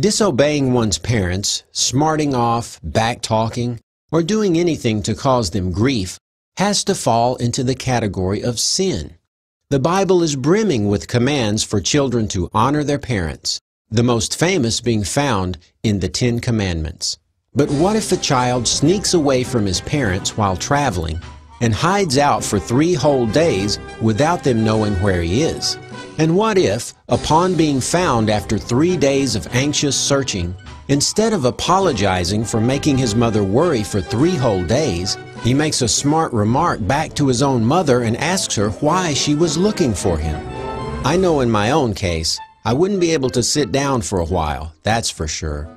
Disobeying one's parents, smarting off, back-talking, or doing anything to cause them grief has to fall into the category of sin. The Bible is brimming with commands for children to honor their parents, the most famous being found in the 10 Commandments. But what if a child sneaks away from his parents while traveling and hides out for 3 whole days without them knowing where he is? And what if, upon being found after 3 days of anxious searching, instead of apologizing for making his mother worry for 3 whole days, he makes a smart remark back to his own mother and asks her why she was looking for him? I know in my own case, I wouldn't be able to sit down for a while, that's for sure.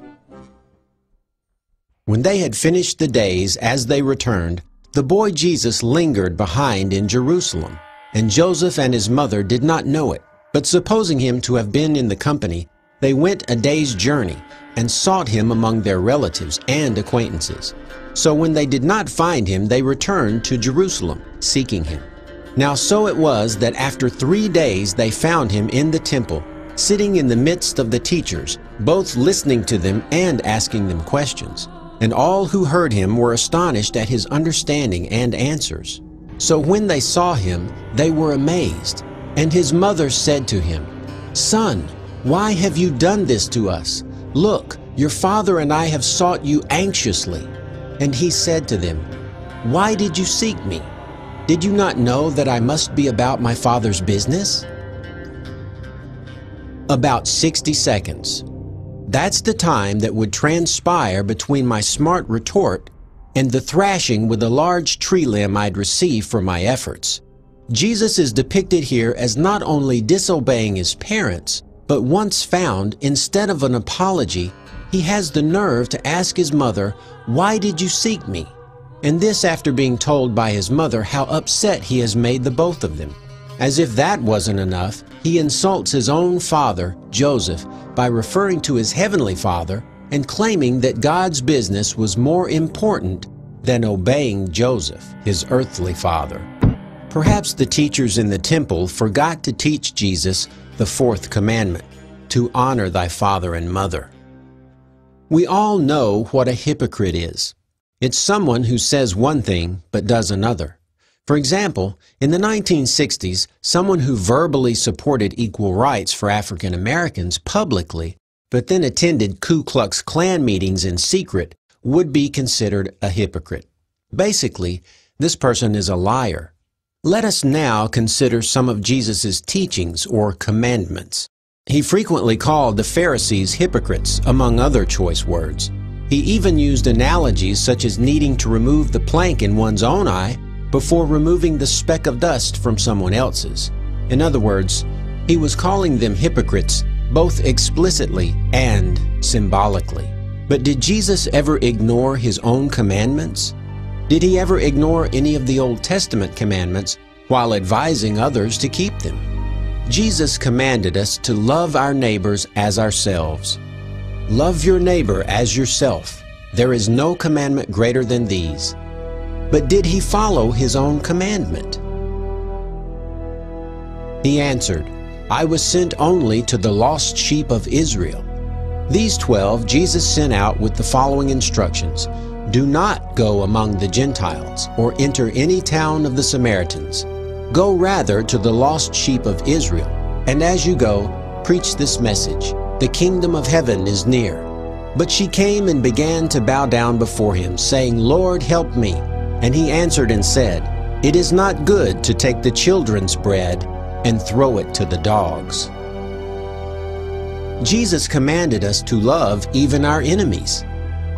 When they had finished the days as they returned, the boy Jesus lingered behind in Jerusalem, and Joseph and his mother did not know it. But supposing him to have been in the company, they went a day's journey and sought him among their relatives and acquaintances. So when they did not find him, they returned to Jerusalem, seeking him. Now so it was that after 3 days they found him in the temple, sitting in the midst of the teachers, both listening to them and asking them questions. And all who heard him were astonished at his understanding and answers. So when they saw him, they were amazed. And his mother said to him, "Son, why have you done this to us? Look, your father and I have sought you anxiously." And he said to them, "Why did you seek me? Did you not know that I must be about my father's business?" About 60 seconds. That's the time that would transpire between my smart retort and the thrashing with a large tree limb I'd receive for my efforts. Jesus is depicted here as not only disobeying his parents, but once found, instead of an apology, he has the nerve to ask his mother, "Why did you seek me?" And this after being told by his mother how upset he has made the both of them. As if that wasn't enough, he insults his own father, Joseph, by referring to his heavenly father and claiming that God's business was more important than obeying Joseph, his earthly father. Perhaps the teachers in the temple forgot to teach Jesus the 4th commandment, to honor thy father and mother. We all know what a hypocrite is. It's someone who says one thing but does another. For example, in the 1960s, someone who verbally supported equal rights for African Americans publicly, but then attended Ku Klux Klan meetings in secret, would be considered a hypocrite. Basically, this person is a liar. Let us now consider some of Jesus' teachings or commandments. He frequently called the Pharisees hypocrites, among other choice words. He even used analogies such as needing to remove the plank in one's own eye before removing the speck of dust from someone else's. In other words, he was calling them hypocrites both explicitly and symbolically. But did Jesus ever ignore his own commandments? Did he ever ignore any of the Old Testament commandments while advising others to keep them? Jesus commanded us to love our neighbors as ourselves. Love your neighbor as yourself. There is no commandment greater than these. But did he follow his own commandment? He answered, "I was sent only to the lost sheep of Israel." These 12 Jesus sent out with the following instructions: "Do not go among the Gentiles or enter any town of the Samaritans. Go rather to the lost sheep of Israel, and as you go, preach this message: the kingdom of heaven is near." But she came and began to bow down before him, saying, "Lord, help me." And he answered and said, "It is not good to take the children's bread and throw it to the dogs." Jesus commanded us to love even our enemies.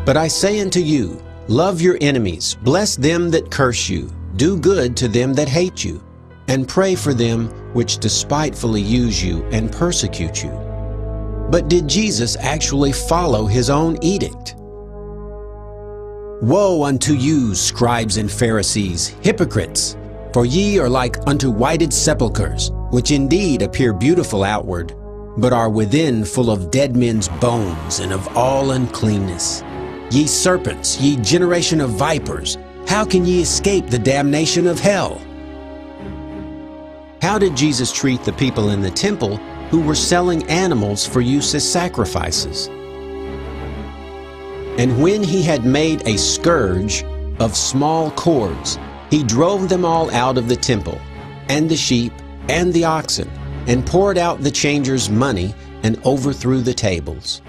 "But I say unto you, love your enemies, bless them that curse you, do good to them that hate you, and pray for them which despitefully use you and persecute you." But did Jesus actually follow his own edict? "Woe unto you, scribes and Pharisees, hypocrites! For ye are like unto whited sepulchres, which indeed appear beautiful outward, but are within full of dead men's bones and of all uncleanness. Ye serpents, ye generation of vipers, how can ye escape the damnation of hell?" How did Jesus treat the people in the temple who were selling animals for use as sacrifices? And when he had made a scourge of small cords, he drove them all out of the temple, and the sheep, and the oxen, and poured out the changers' money, and overthrew the tables.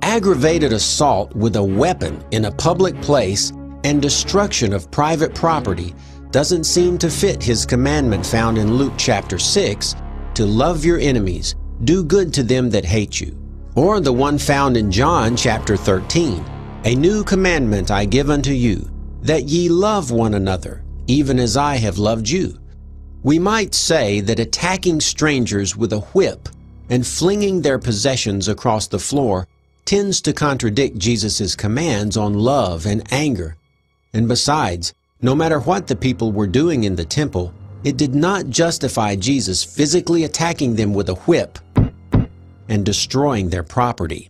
Aggravated assault with a weapon in a public place and destruction of private property doesn't seem to fit his commandment found in Luke chapter 6 to love your enemies, do good to them that hate you, or the one found in John chapter 13, a new commandment I give unto you, that ye love one another, even as I have loved you. We might say that attacking strangers with a whip and flinging their possessions across the floor tends to contradict Jesus' commands on love and anger. And besides, no matter what the people were doing in the temple, it did not justify Jesus physically attacking them with a whip and destroying their property.